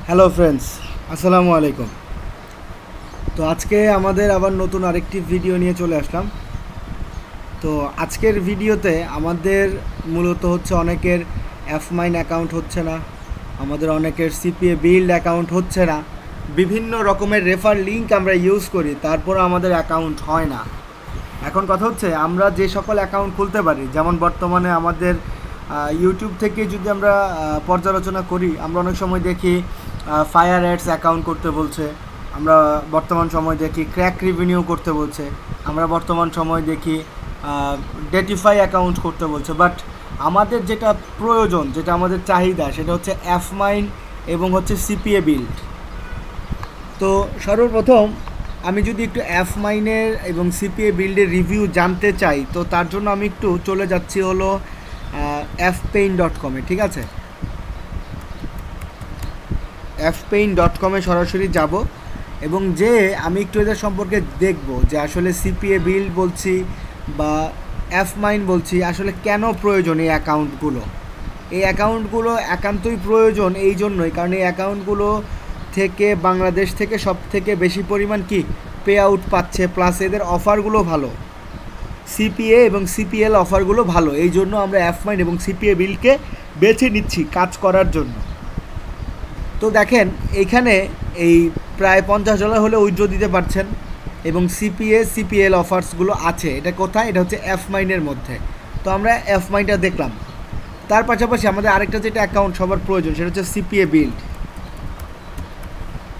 Hello friends, আসসালামু আলাইকুম। তো আজকে আমাদের আবার নতুন আরেকটি ভিডিও নিয়ে চলে আসলাম। তো আজকের ভিডিওতে আমাদের মূলত হচ্ছে অনেকের এফমাইন অ্যাকাউন্ট হচ্ছে না, আমাদের অনেকের সিপিএ বিল্ড অ্যাকাউন্ট হচ্ছে না, বিভিন্ন রকমের রেফার লিঙ্ক আমরা ইউজ করি, তারপর আমাদের অ্যাকাউন্ট হয় না। এখন কথা হচ্ছে আমরা যে সকল অ্যাকাউন্ট খুলতে পারি, যেমন বর্তমানে আমাদের ইউটিউব থেকে যদি আমরা পর্যালোচনা করি, আমরা অনেক সময় দেখি ফায়ার অ্যাডস অ্যাকাউন্ট করতে বলছে, আমরা বর্তমান সময় দেখি ক্র্যাক রিভিনিউ করতে বলছে, আমরা বর্তমান সময় দেখি ডেটিফাই অ্যাকাউন্ট করতে বলছে। বাট আমাদের যেটা প্রয়োজন, যেটা আমাদের চাহিদা, সেটা হচ্ছে এফমাইন এবং হচ্ছে সিপিএ বিল্ড। তো সর্বপ্রথম আমি যদি একটু এফমাইনের এবং সিপিএ বিল্ডের রিভিউ জানতে চাই, তো তার জন্য আমি একটু চলে যাচ্ছি হলো fpain.com-এ। ঠিক আছে, fpain.com-এ সরাসরি যাব এবং যে আমি একটু এদের সম্পর্কে দেখব যে আসলে সিপিএ বিল্ড বলছি বা এফমাইন বলছি, আসলে কেন প্রয়োজন এই অ্যাকাউন্টগুলো। এই অ্যাকাউন্টগুলো একান্তই প্রয়োজন এই জন্যই কারণ এই অ্যাকাউন্টগুলো থেকে বাংলাদেশ থেকে সব থেকে বেশি পরিমাণ কি পে আউট পাচ্ছে, প্লাস এদের অফারগুলো ভালো, সিপিএ এবং সিপিএল অফারগুলো ভালো। এই জন্য আমরা এফমাইন এবং সিপিএ বিলকে বেছে নিচ্ছি কাজ করার জন্য। তো দেখেন এইখানে এই প্রায় $50 হলে উইথড্র দিতে পারছেন এবং সিপিএ সিপিএল অফার্সগুলো আছে। এটা কোথায়? এটা হচ্ছে এফমাইনের মধ্যে। তো আমরা এফমাইনটা দেখলাম। তার পাশাপাশি আমাদের আরেকটা যেটা অ্যাকাউন্ট সবার প্রয়োজন, সেটা হচ্ছে সিপিএ বিল্ড।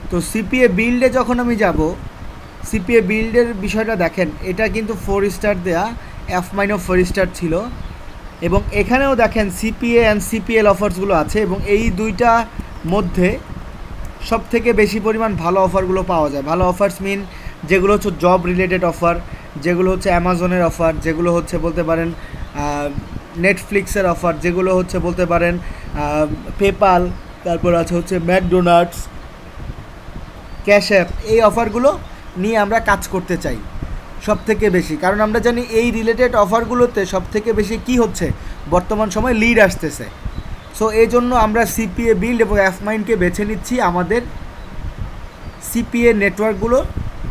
তো সিপিএ বিল্ডে যখন আমি যাব, সিপিএ বিল্ডের বিষয়টা দেখেন, এটা কিন্তু 4 স্টার দেয়া, এফমাইনও 4 স্টার ছিল এবং এখানেও দেখেন সিপিএ অ্যান্ড সিপিএল অফার্সগুলো আছে এবং এই দুইটা মধ্যে সব থেকে বেশি পরিমাণ ভালো অফারগুলো পাওয়া যায়। ভালো অফার্স মিন যেগুলো হচ্ছে জব রিলেটেড অফার, যেগুলো হচ্ছে অ্যামাজনের অফার, যেগুলো হচ্ছে বলতে পারেন নেটফ্লিক্সের অফার, যেগুলো হচ্ছে বলতে পারেন পেপাল, তারপর আছে হচ্ছে ম্যাকডোনাল্ডস, ক্যাশ অ্যাপ। এই অফারগুলো নিয়ে আমরা কাজ করতে চাই সব থেকে বেশি, কারণ আমরা জানি এই রিলেটেড অফারগুলোতে সব থেকে বেশি কি হচ্ছে, বর্তমান সময় লিড আসতেছে। সো এই জন্য আমরা সিপিএ বিল্ড এবং এফমাইনকে বেছে নিচ্ছি আমাদের সিপিএ নেটওয়ার্কগুলো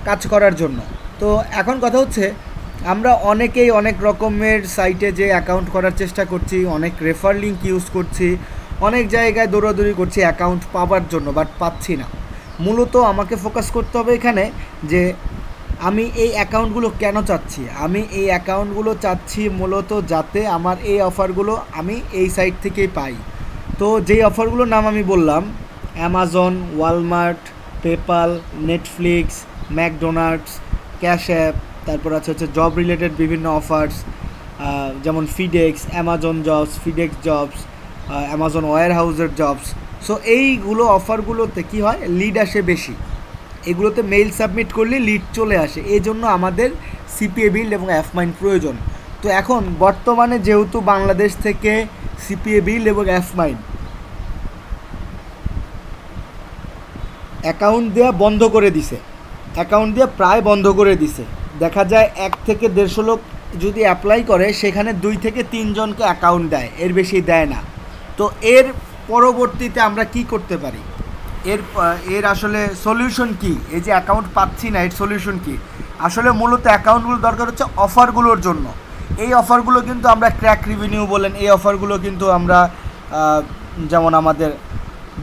কাজ করার জন্য। তো এখন কথা হচ্ছে আমরা অনেকেই অনেক রকমের সাইটে যে অ্যাকাউন্ট করার চেষ্টা করছি, অনেক রেফার লিঙ্ক ইউজ করছি, অনেক জায়গায় দৌড়াদৌড়ি করছি অ্যাকাউন্ট পাওয়ার জন্য, বাট পাচ্ছি না। মূলত আমাকে ফোকাস করতে হবে এখানে যে আমি এই অ্যাকাউন্টগুলো কেন চাচ্ছি। আমি এই অ্যাকাউন্টগুলো চাচ্ছি মূলত যাতে আমার এই অফারগুলো আমি এই সাইট থেকেই পাই। তো যেই অফারগুলোর নাম আমি বললাম, Amazon, Walmart, PayPal, Netflix, McDonald's, cash app, তারপর হচ্ছে জব রিলেটেড বিভিন্ন অফার্স, যেমন FedEx, Amazon jobs, FedEx jobs, Amazon ওয়্যার হাউসের জবস। সো এইগুলো অফারগুলোতে কী হয়, লিড আসে বেশি। এগুলোতে মেইল সাবমিট করলে লিড চলে আসে। এই জন্য আমাদের সিপিএ বিল্ড এবং এফমাইন প্রয়োজন। তো এখন বর্তমানে যেহেতু বাংলাদেশ থেকে সিপিএ বিল্ড এবং এফমাইন অ্যাকাউন্ট দেওয়া বন্ধ করে দিছে, অ্যাকাউন্ট দিয়ে প্রায় বন্ধ করে দিছে। দেখা যায় 1 থেকে 150 লোক যদি অ্যাপ্লাই করে, সেখানে 2 থেকে 3 জনকে অ্যাকাউন্ট দেয়, এর বেশি দেয় না। তো এর পরবর্তীতে আমরা কি করতে পারি, এর আসলে সলিউশন কি? এই যে অ্যাকাউন্ট পাচ্ছি না, এর সলিউশন কি? আসলে মূলত অ্যাকাউন্টগুলো দরকার হচ্ছে অফারগুলোর জন্য। এই অফারগুলো কিন্তু আমরা ক্র্যাক রিভিনিউ বলেন, এই অফারগুলো কিন্তু আমরা যেমন আমাদের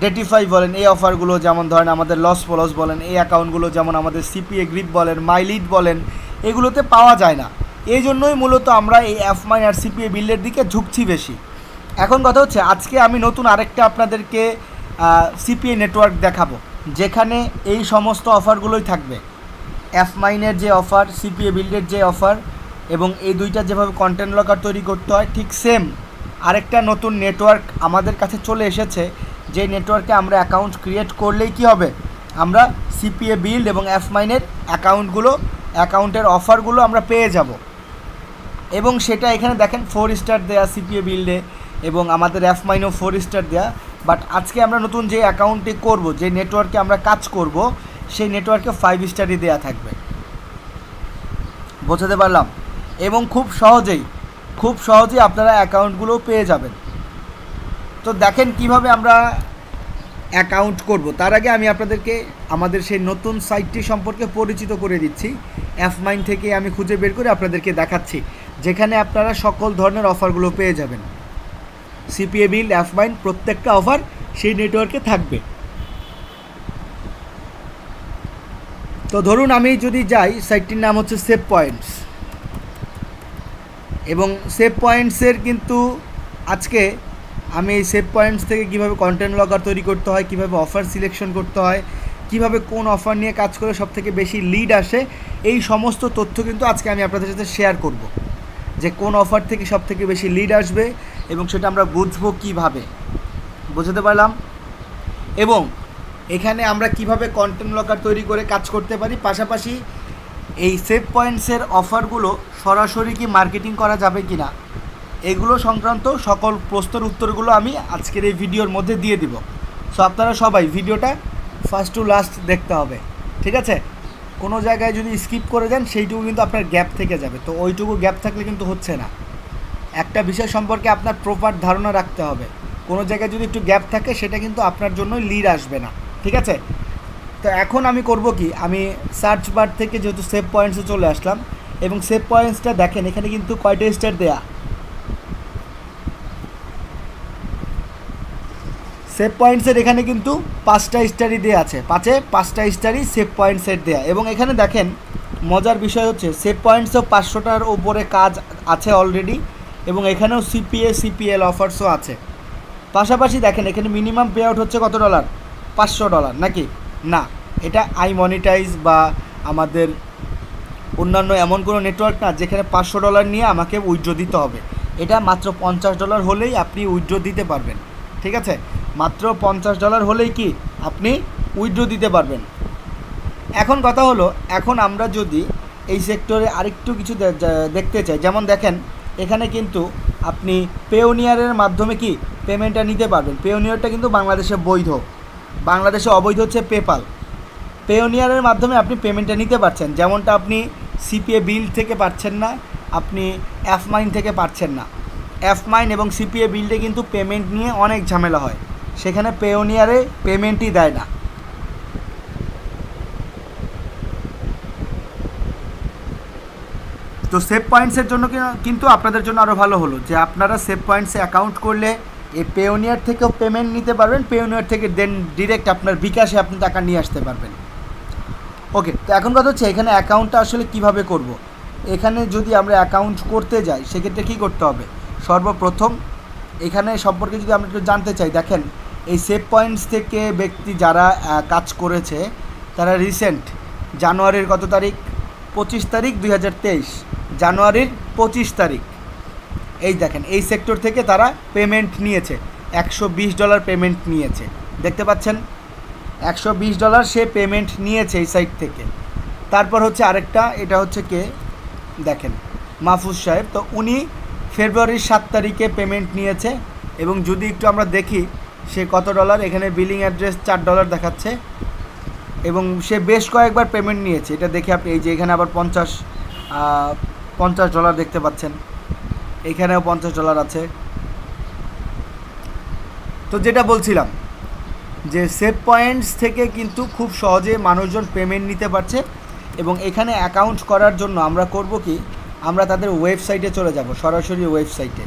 ডেটিফাই বলেন, এই অফারগুলো যেমন ধরেন আমাদের লস ফলস বলেন, এই অ্যাকাউন্টগুলো যেমন আমাদের সিপিএ গ্রিপ বলেন, মাইলিড বলেন, এগুলোতে পাওয়া যায় না। এই জন্যই মূলত আমরা এই এফমাইন আর সিপিএ বিল্ডের দিকে ঝুঁকছি বেশি। এখন কথা হচ্ছে আজকে আমি নতুন আরেকটা আপনাদেরকে সিপিএ নেটওয়ার্ক দেখাবো, যেখানে এই সমস্ত অফারগুলোই থাকবে। এফমাইনের যে অফার, সিপিএ বিল্ডের যে অফার, এবং এই দুইটা যেভাবে কন্টেন্ট লকার তৈরি করতে হয়, ঠিক সেম আরেকটা নতুন নেটওয়ার্ক আমাদের কাছে চলে এসেছে। যে নেটওয়ার্কে আমরা অ্যাকাউন্ট ক্রিয়েট করলেই কি হবে, আমরা সিপিএ বিল্ড এবং এফমাইনের অ্যাকাউন্টের অফারগুলো আমরা পেয়ে যাব। এবং সেটা এখানে দেখেন 4 স্টার দেয়া সিপিএ বিল্ডে এবং আমাদের এফমাইনও 4 স্টার দেয়া। বাট আজকে আমরা নতুন যে অ্যাকাউন্টে করব, যে নেটওয়ার্কে আমরা কাজ করব, সেই নেটওয়ার্কে 5 স্টারই দেয়া থাকবে। বোঝাতে পারলাম? এবং খুব সহজেই আপনারা অ্যাকাউন্টগুলো পেয়ে যাবেন। তো দেখেন কিভাবে আমরা অ্যাকাউন্ট করব তার আগে আমি আপনাদেরকে আমাদের সেই নতুন সাইটটি সম্পর্কে পরিচিত করে দিচ্ছি। অ্যাফমাইন থেকে আমি খুঁজে বের করে আপনাদেরকে দেখাচ্ছি, যেখানে আপনারা সকল ধরনের অফারগুলো পেয়ে যাবেন। সিপিএ বিল্ড, অ্যাফমাইন, প্রত্যেকটা অফার সেই নেটওয়ার্কে থাকবে। তো ধরুন আমি যদি যাই, সাইটটির নাম হচ্ছে সেভ পয়েন্টস, এবং সেভ পয়েন্টসের কিন্তু আজকে আমি এই সেভ পয়েন্টস থেকে কীভাবে কন্টেন্ট লগার তৈরি করতে হয়, কীভাবে অফার সিলেকশন করতে হয়, কীভাবে কোন অফার নিয়ে কাজ করে সবথেকে বেশি লিড আসে, এই সমস্ত তথ্য কিন্তু আজকে আমি আপনাদের সাথে শেয়ার করব, যে কোন অফার থেকে সবথেকে বেশি লিড আসবে এবং সেটা আমরা বুঝবো কীভাবে, বুঝতে পারলাম। এবং এখানে আমরা কিভাবে কন্টেন্ট লগার তৈরি করে কাজ করতে পারি, পাশাপাশি এই সেভ পয়েন্টসের অফারগুলো সরাসরি কি মার্কেটিং করা যাবে কি না, এগুলো সংক্রান্ত সকল প্রশ্নের উত্তরগুলো আমি আজকের এই ভিডিওর মধ্যে দিয়ে দিব। সো আপনারা সবাই ভিডিওটা ফার্স্ট টু লাস্ট দেখতে হবে, ঠিক আছে? কোনো জায়গায় যদি স্কিপ করে দেন সেইটুকু কিন্তু আপনার গ্যাপ থেকে যাবে, তো ওইটুকু গ্যাপ থাকলে কিন্তু হচ্ছে না। একটা বিষয় সম্পর্কে আপনার প্রপার ধারণা রাখতে হবে, কোনো জায়গায় যদি একটু গ্যাপ থাকে সেটা কিন্তু আপনার জন্য লিড আসবে না, ঠিক আছে? তো এখন আমি করব কি, আমি সার্চ বার থেকে যেহেতু সেভ পয়েন্টসে চলে আসলাম, এবং সেভ পয়েন্টসটা দেখেন এখানে কিন্তু কয়টা স্টার দেয়া, সেভ পয়েন্টসের এখানে কিন্তু 5টা স্টারই দেওয়া আছে, 5টা স্টারই সেভ পয়েন্টসের দেয়া। এবং এখানে দেখেন মজার বিষয় হচ্ছে সেভ পয়েন্টসও 500টার উপরে কাজ আছে অলরেডি, এবং এখানেও সিপিএল অফার্সও আছে। পাশাপাশি দেখেন এখানে মিনিমাম পে আউট হচ্ছে কত ডলার, $500 নাকি না, এটা আই মনিটাইজ বা আমাদের অন্যান্য এমন কোনো নেটওয়ার্ক না যেখানে $500 নিয়ে আমাকে উইথড্র দিতে হবে। এটা মাত্র $50 হলেই আপনি উইথড্র দিতে পারবেন, ঠিক আছে? মাত্র $50 হলেই কি আপনি উইথড্র দিতে পারবেন। এখন কথা হলো, এখন আমরা যদি এই সেক্টরে আরেকটু কিছু দেখতে চাই, যেমন দেখেন এখানে কিন্তু আপনি পেওনিয়ারের মাধ্যমে কি পেমেন্টটা নিতে পারবেন। পেওনিয়ারটা কিন্তু বাংলাদেশে বৈধ, বাংলাদেশে অবৈধ হচ্ছে পেপাল। পেওনিয়ারের মাধ্যমে আপনি পেমেন্টটা নিতে পারছেন, যেমনটা আপনি সিপিএ বিল্ড থেকে পাচ্ছেন না, আপনি অ্যাফমাইন থেকে পাচ্ছেন না। অ্যাফমাইন এবং সিপিএ বিল্ডে কিন্তু পেমেন্ট নিয়ে অনেক ঝামেলা হয়, সেখানে পেওনিয়ারে পেমেন্টই দেয় না। তো সেভ পয়েন্টসের জন্য কিন্তু আপনাদের জন্য আরও ভালো হলো যে আপনারা সেভ পয়েন্টসে অ্যাকাউন্ট করলে এই পেওনিয়ার থেকেও পেমেন্ট নিতে পারবেন, পেওনিয়ার থেকে দেন ডিরেক্ট আপনার বিকাশে আপনি টাকা নিয়ে আসতে পারবেন। ওকে, তো এখন কথা হচ্ছে এখানে অ্যাকাউন্টটা আসলে কিভাবে করব। এখানে যদি আমরা অ্যাকাউন্ট করতে যাই সেক্ষেত্রে কী করতে হবে, সর্বপ্রথম এখানে সম্পর্কে যদি আমরা একটু জানতে চাই, দেখেন এই সেভ পয়েন্টস থেকে ব্যক্তি যারা কাজ করেছে তারা রিসেন্ট জানুয়ারির কত তারিখ, 25 তারিখ 2023, জানুয়ারির 25 তারিখ, এই দেখেন এই সেক্টর থেকে তারা পেমেন্ট নিয়েছে, $120 পেমেন্ট নিয়েছে, দেখতে পাচ্ছেন $120 সে পেমেন্ট নিয়েছে এই সাইট থেকে। তারপর হচ্ছে আরেকটা, এটা হচ্ছে কে দেখেন মাহফুজ সাহেব, তো উনি ফেব্রুয়ারির 7 তারিখে পেমেন্ট নিয়েছে। এবং যদি একটু আমরা দেখি সে কত ডলার, এখানে বিলিং অ্যাড্রেস $4 দেখাচ্ছে, এবং সে বেশ কয়েকবার পেমেন্ট নিয়েছে। এটা দেখে আপনি এই যে এখানে আবার $50 দেখতে পাচ্ছেন, এখানেও $50 আছে। তো যেটা বলছিলাম যে সেভ পয়েন্টস থেকে কিন্তু খুব সহজে মানুষজন পেমেন্ট নিতে পারছে। এবং এখানে অ্যাকাউন্ট করার জন্য আমরা করব কি, আমরা তাদের ওয়েবসাইটে চলে যাব, সরাসরি ওয়েবসাইটে।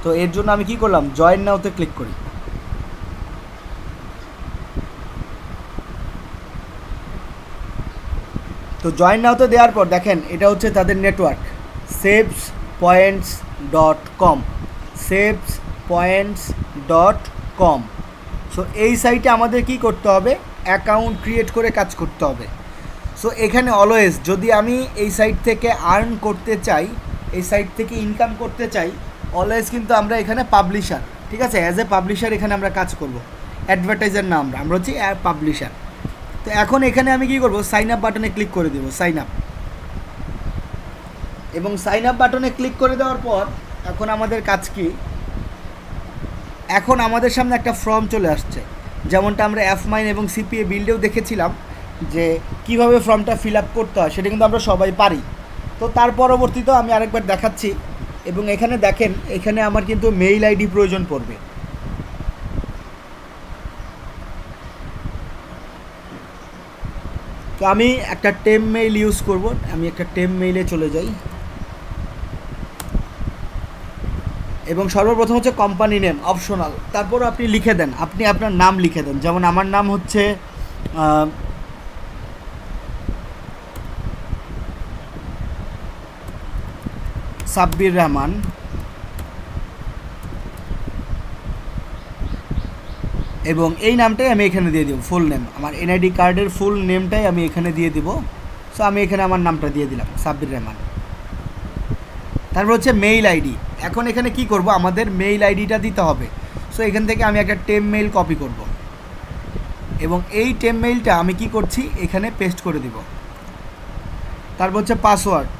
তো এর জন্য আমি কি করলাম, জয়েন নাওতে ক্লিক করি। তো জয়েন নাওতে দেওয়ার পর দেখেন এটা হচ্ছে তাদের নেটওয়ার্ক, savespoints.com, savespoints.com। সো এই সাইটে আমাদের কি করতে হবে, অ্যাকাউন্ট ক্রিয়েট করে কাজ করতে হবে। সো এখানে অলওয়েজ যদি আমি এই সাইট থেকে আর্ন করতে চাই, এই সাইট থেকে ইনকাম করতে চাই, অলওয়েজ কিন্তু আমরা এখানে পাবলিশার, ঠিক আছে, অ্যাজ এ পাবলিশার এখানে আমরা কাজ করব, অ্যাডভার্টাইজার না, আমরা হচ্ছি পাবলিশার। তো এখন এখানে আমি কি করব, সাইন আপ বাটনে ক্লিক করে দেব, সাইন আপ। এবং সাইন আপ বাটনে ক্লিক করে দেওয়ার পর এখন আমাদের কাজ কি, এখন আমাদের সামনে একটা ফর্ম চলে আসছে, যেমনটা আমরা অ্যাফমাইন এবং সিপিএ বিল্ডেও দেখেছিলাম যে কিভাবে ফর্মটা ফিল আপ করতে হয়, সেটা কিন্তু আমরা সবাই পারি। তো তার পরবর্তীতেও আমি আরেকবার দেখাচ্ছি। এবং এখানে দেখেন এখানে আমার কিন্তু মেইল আইডি প্রয়োজন পড়বে। তো আমি একটা টেম মেইল ইউজ করব, আমি একটা টেম মেইলে চলে যাই এবং সর্বপ্রথম হচ্ছে কোম্পানি নেম অপশনাল, তারপর আপনি লিখে দেন, আপনি আপনার নাম লিখে দেন। যেমন আমার নাম হচ্ছে সাব্বির রহমান, এবং এই নামটাই আমি এখানে দিয়ে দেবো, ফুল নেম, আমার এনআইডি কার্ডের ফুল নেমটাই আমি এখানে দিয়ে দিব। সো আমি এখানে আমার নামটা দিয়ে দিলাম সাব্বির রহমান। তারপর হচ্ছে মেইল আইডি। এখন এখানে কি করব, আমাদের মেইল আইডিটা দিতে হবে। সো এখান থেকে আমি একটা টেম মেইল কপি করব এবং এই টেম মেইলটা আমি কি করছি এখানে পেস্ট করে দিব। তারপর হচ্ছে পাসওয়ার্ড,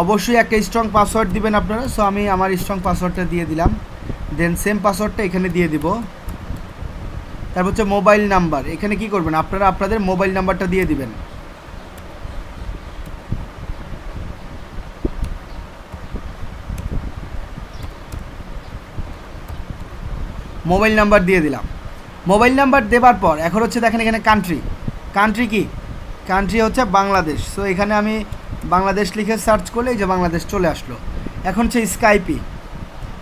অবশ্যই একটা স্ট্রং পাসওয়ার্ড দিবেন আপনারা। সো আমি আমার স্ট্রং পাসওয়ার্ডটা দিয়ে দিলাম, দেন সেম পাসওয়ার্ডটা এখানে দিয়ে দিব। তারপর হচ্ছে মোবাইল নাম্বার, এখানে কি করবেন আপনারা আপনাদের মোবাইল নাম্বারটা দিয়ে দিবেন। মোবাইল নাম্বার দিয়ে দিলাম। মোবাইল নাম্বার দেওয়ার পর এখন হচ্ছে দেখেন এখানে কান্ট্রি কি, কান্ট্রি হচ্ছে বাংলাদেশ। সো এখানে আমি বাংলাদেশ লিখে সার্চ করলে এই যে বাংলাদেশ চলে আসলো। এখন হচ্ছে স্কাইপি,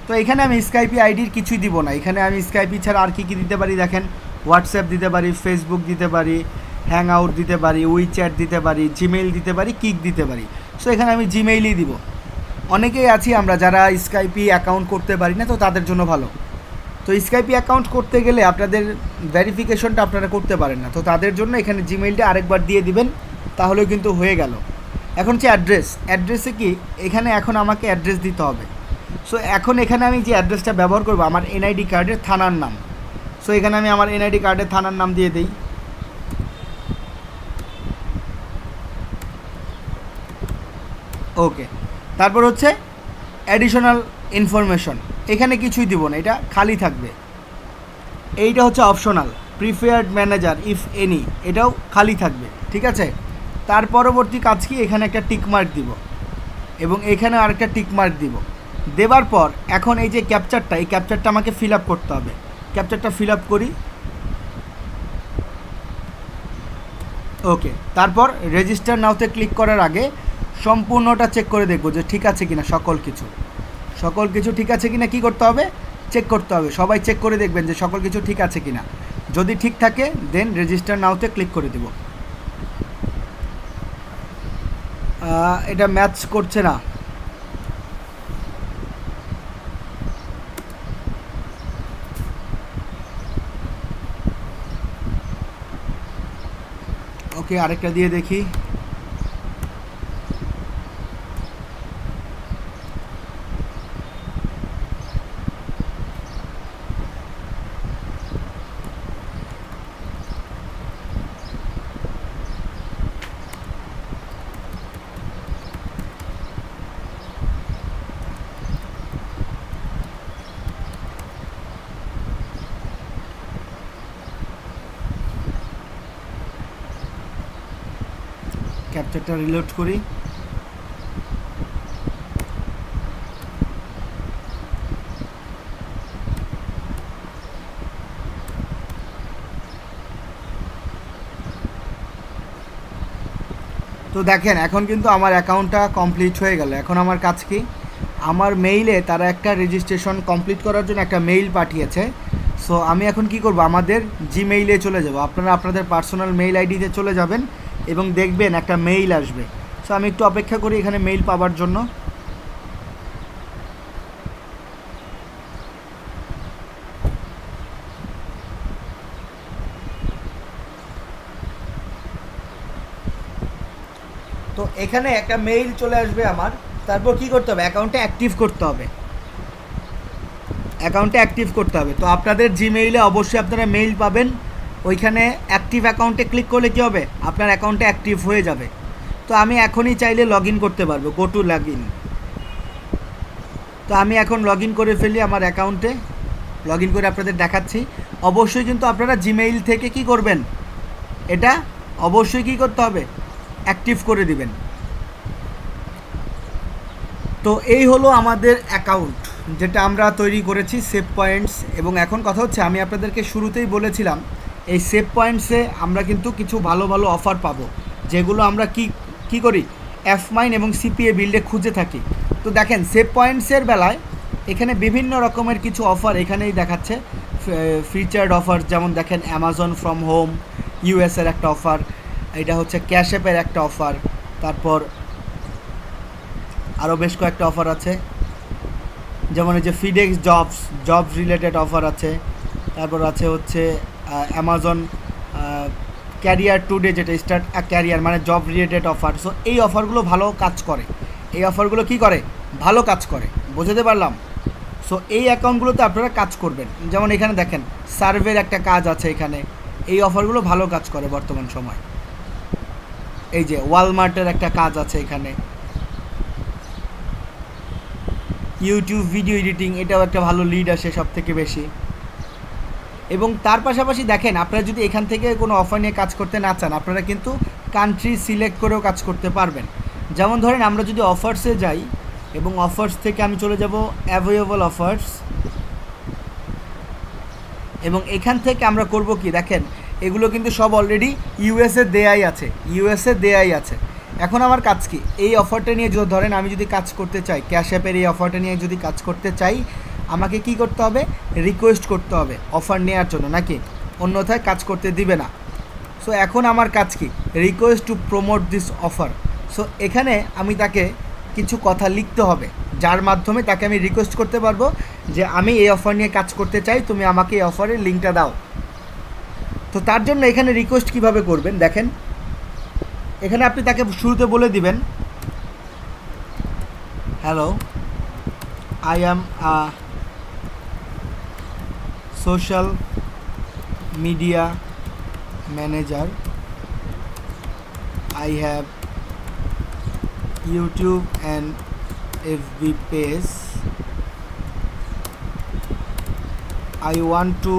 তো এখানে আমি স্কাইপি আইডির কিছুই দিব না, এখানে আমি স্কাইপি ছাড়া আর কি কী দিতে পারি দেখেন, হোয়াটসঅ্যাপ দিতে পারি, ফেসবুক দিতে পারি, হ্যাং আউট দিতে পারি, উইচ্যাট দিতে পারি, জিমেইল দিতে পারি, কিক দিতে পারি। সো এখানে আমি জিমেইলই দিব। অনেকেই আছি আমরা যারা স্কাইপি অ্যাকাউন্ট করতে পারি না, তো তাদের জন্য ভালো। তো স্কাইপি অ্যাকাউন্ট করতে গেলে আপনাদের ভেরিফিকেশনটা আপনারা করতে পারেন না, তো তাদের জন্য এখানে জিমেইলটা আরেকবার দিয়ে দিবেন, তাহলেও কিন্তু হয়ে গেল। এখন হচ্ছে অ্যাড্রেসে কি এখানে এখন আমাকে অ্যাড্রেস দিতে হবে। সো এখন এখানে আমি যে অ্যাড্রেসটা ব্যবহার করব আমার এনআইডি কার্ডের থানার নাম। সো এখানে আমি আমার এনআইডি কার্ডের থানার নাম দিয়ে দিই। ওকে, তারপর হচ্ছে অ্যাডিশনাল ইনফরমেশন, এখানে কিছুই দিব না, এটা খালি থাকবে। এইটা হচ্ছে optional, preferred manager if any, এটাও খালি থাকবে, ঠিক আছে। তার পরবর্তী কাজ কি, এখানে একটা টিকমার্ক দিব এবং এখানে আরেকটা টিকমার্ক দিব। দেওয়ার পর এখন এই যে ক্যাপচারটা, এই ক্যাপচারটা আমাকে ফিল আপ করতে হবে। ক্যাপচারটা ফিল আপ করি, ওকে। তারপর রেজিস্টার নাওতে ক্লিক করার আগে সম্পূর্ণটা চেক করে দেখব যে ঠিক আছে কিনা, সকল কিছু ঠিক আছে কিনা কি করতে হবে, চেক করতে হবে। সবাই চেক করে দেখবেন যে সকল কিছু ঠিক আছে কিনা। যদি ঠিক থাকে দেন রেজিস্টার নাওতে ক্লিক করে দেব। এটা ম্যাচ করছে না, ওকে আরেকটা দিয়ে দেখি। ক্যাপচারটা রিলোড করি। তো দেখেন এখন কিন্তু আমার অ্যাকাউন্টটা কমপ্লিট হয়ে গেল। এখন আমার কাজ কি, আমার মেইলে তারা একটা রেজিস্ট্রেশন কমপ্লিট করার জন্য একটা মেইল পাঠিয়েছে। সো আমি এখন কি করব, আমাদের জিমেইলে চলে যাব। আপনারা আপনাদের পার্সোনাল মেইল আইডিতে চলে যাবেন এবং দেখবেন একটা মেইল আসবে। সো আমি একটু অপেক্ষা করি এখানে মেইল পাওয়ার জন্য। তো এখানে একটা মেইল চলে আসবে আমার। তারপর কি করতে হবে, অ্যাকাউন্টটা অ্যাক্টিভ করতে হবে। তো আপনাদের জিমেইলে অবশ্যই আপনারা মেইল পাবেন, ওইখানে অ্যাক্টিভ অ্যাকাউন্টে ক্লিক করলে কী হবে, আপনার অ্যাকাউন্টটা অ্যাক্টিভ হয়ে যাবে। তো আমি এখনই চাইলে লগ ইন করতে পারবো, গো টু লগ ইন। তো আমি এখন লগ ইন করে ফেলি আমার অ্যাকাউন্টে, লগ ইন করে আপনাদের দেখাচ্ছি। অবশ্যই কিন্তু আপনারা জিমেইল থেকে কি করবেন, এটা অবশ্যই কি করতে হবে, অ্যাক্টিভ করে দিবেন। তো এই হলো আমাদের অ্যাকাউন্ট যেটা আমরা তৈরি করেছি সেভ পয়েন্টস। এবং এখন কথা হচ্ছে, আমি আপনাদেরকে শুরুতেই বলেছিলাম এই সেভ পয়েন্টসে আমরা কিন্তু কিছু ভালো ভালো অফার পাবো। যেগুলো আমরা কি করি এফ মাইন এবং সিপিএ বিল্ডে খুঁজে থাকি। তো দেখেন সেভ পয়েন্টসের বেলায় এখানে বিভিন্ন রকমের কিছু অফার এখানেই দেখাচ্ছে, ফিচার্ড অফার, যেমন দেখেন অ্যামাজন ফ্রম হোম ইউএসের একটা অফার, এটা হচ্ছে ক্যাশ অ্যাপের একটা অফার, তারপর আরও বেশ কয়েকটা অফার আছে, যেমন এই যে ফিডেক্স জবস রিলেটেড অফার আছে, তারপর আছে হচ্ছে অ্যামাজন ক্যারিয়ার টুডে, যেটা স্টার্ট ক্যারিয়ার মানে জব রিলেটেড অফার। সো এই অফারগুলো ভালো কাজ করে, এই অফারগুলো কি করে ভালো কাজ করে, বুঝতে পারলাম। সো এই অ্যাকাউন্টগুলোতে আপনারা কাজ করবেন। যেমন এখানে দেখেন সার্ভের একটা কাজ আছে, এখানে এই অফারগুলো ভালো কাজ করে বর্তমান সময়। এই যে ওয়ালমার্টের একটা কাজ আছে এখানে, ইউটিউব ভিডিও এডিটিং, এটাও একটা ভালো লিড আসে সব থেকে বেশি। এবং তার পাশাপাশি দেখেন আপনারা যদি এখান থেকে কোনো অফার নিয়ে কাজ করতে না চান, আপনারা কিন্তু কান্ট্রি সিলেক্ট করেও কাজ করতে পারবেন। যেমন ধরেন আমরা যদি অফার্সে যাই এবং অফার্স থেকে আমি চলে যাব অ্যাভেলেবল অফার্স, এবং এখান থেকে আমরা করব কি, দেখেন এগুলো কিন্তু সব অলরেডি ইউএসএ দেয়াই আছে। এখন আমার কাজ কি, এই অফারটা নিয়ে যদি ধরেন আমি যদি কাজ করতে চাই, ক্যাশ অ্যাপের এই অফারটা নিয়ে যদি কাজ করতে চাই, আমাকে কি করতে হবে, রিকোয়েস্ট করতে হবে অফার নেওয়ার জন্য, নাকি অন্যথায় কাজ করতে দিবে না। সো এখন আমার কাজ কি, request to promote this offer. So এখানে আমি তাকে কিছু কথা লিখতে হবে, যার মাধ্যমে তাকে আমি রিকোয়েস্ট করতে পারবো যে আমি এই অফার নিয়ে কাজ করতে চাই, তুমি আমাকে এই অফারের লিঙ্কটা দাও। তো তার জন্য এখানে রিকোয়েস্ট কিভাবে করবেন দেখেন, এখানে আপনি তাকে শুরুতে বলে দিবেন, hello, I am a social media manager, I have YouTube and FB page. I want to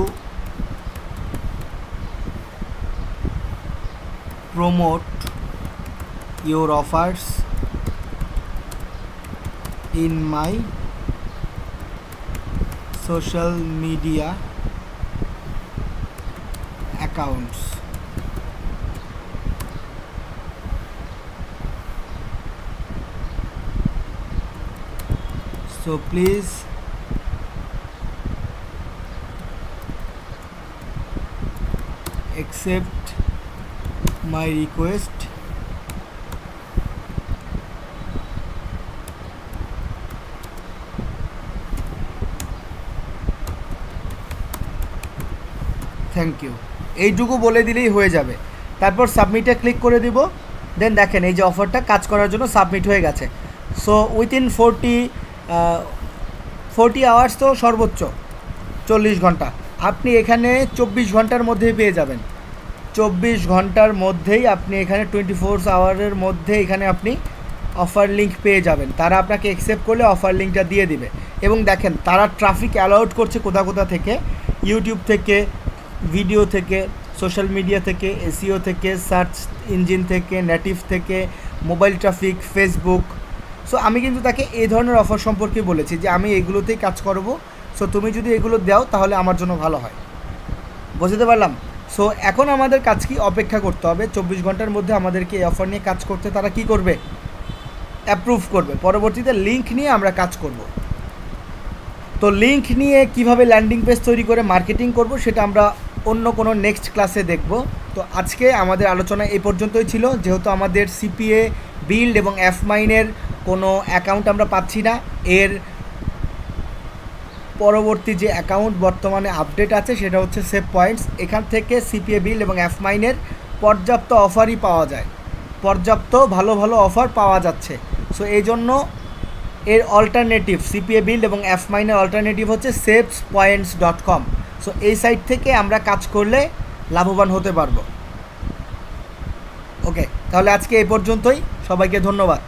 promote your offers in my social media accounts. So please accept my request. Thank you, এইটুকু বলে দিলেই হয়ে যাবে। তারপর সাবমিটে click করে দিব। দেন দেখেন এই যে অফারটা কাজ করার জন্য সাবমিট হয়ে গেছে। সো উইথিন 40 আওয়ার্স, তো সর্বোচ্চ 40 ঘন্টা, আপনি এখানে 24 ঘন্টার মধ্যেই পেয়ে যাবেন। 24 ঘন্টার মধ্যেই আপনি এখানে 24 আওয়ারের মধ্যে এখানে আপনি অফার লিঙ্ক পেয়ে যাবেন। তারা আপনাকে অ্যাকসেপ্ট করলে অফার লিঙ্কটা দিয়ে দিবে। এবং দেখেন তারা ট্রাফিক অ্যালাউড করছে কোথা থেকে, ইউটিউব থেকে, ভিডিও থেকে, সোশ্যাল মিডিয়া থেকে, এসইও থেকে, সার্চ ইঞ্জিন থেকে, নেটিভ থেকে, মোবাইল ট্রাফিক, ফেসবুক। সো আমি কিন্তু তাকে এই ধরনের অফার সম্পর্কে বলেছি যে আমি এগুলোতেই কাজ করব, সো তুমি যদি এগুলো দাও তাহলে আমার জন্য ভালো হয়, বুঝতে পারলাম। সো এখন আমাদের কাজ কি, অপেক্ষা করতে হবে 24 ঘন্টার মধ্যে আমাদেরকে এই অফার নিয়ে কাজ করতে তারা কি করবে, অ্যাপ্রুভ করবে। পরবর্তীতে লিঙ্ক নিয়ে আমরা কাজ করব। তো লিঙ্ক নিয়ে কিভাবে ল্যান্ডিং পেজ তৈরি করে মার্কেটিং করব সেটা আমরা অন্য কোনো নেক্সট ক্লাসে দেখব। তো আজকে আমাদের আলোচনা এই পর্যন্তই ছিল। যেহেতু আমাদের সিপিএ বিল্ড এবং এফ মাইনের কোনো অ্যাকাউন্ট আমরা পাচ্ছি না, এর পরবর্তী যে অ্যাকাউন্ট বর্তমানে আপডেট আছে সেটা হচ্ছে সেভ পয়েন্টস। এখান থেকে সিপিএ বিল্ড এবং এফ মাইনের পর্যাপ্ত অফারই পাওয়া যায়, পর্যাপ্ত ভালো ভালো অফার পাওয়া যাচ্ছে। সো এই জন্য এর অল্টারনেটিভ, সিপিএ বিল্ড এবং এফ মাইনের অল্টারনেটিভ হচ্ছে savespoints.com। সো এই সাইট থেকে আমরা কাজ করলে লাভবান হতে পারবো। ওকে, তাহলে আজকে এই পর্যন্তই, সবাইকে ধন্যবাদ।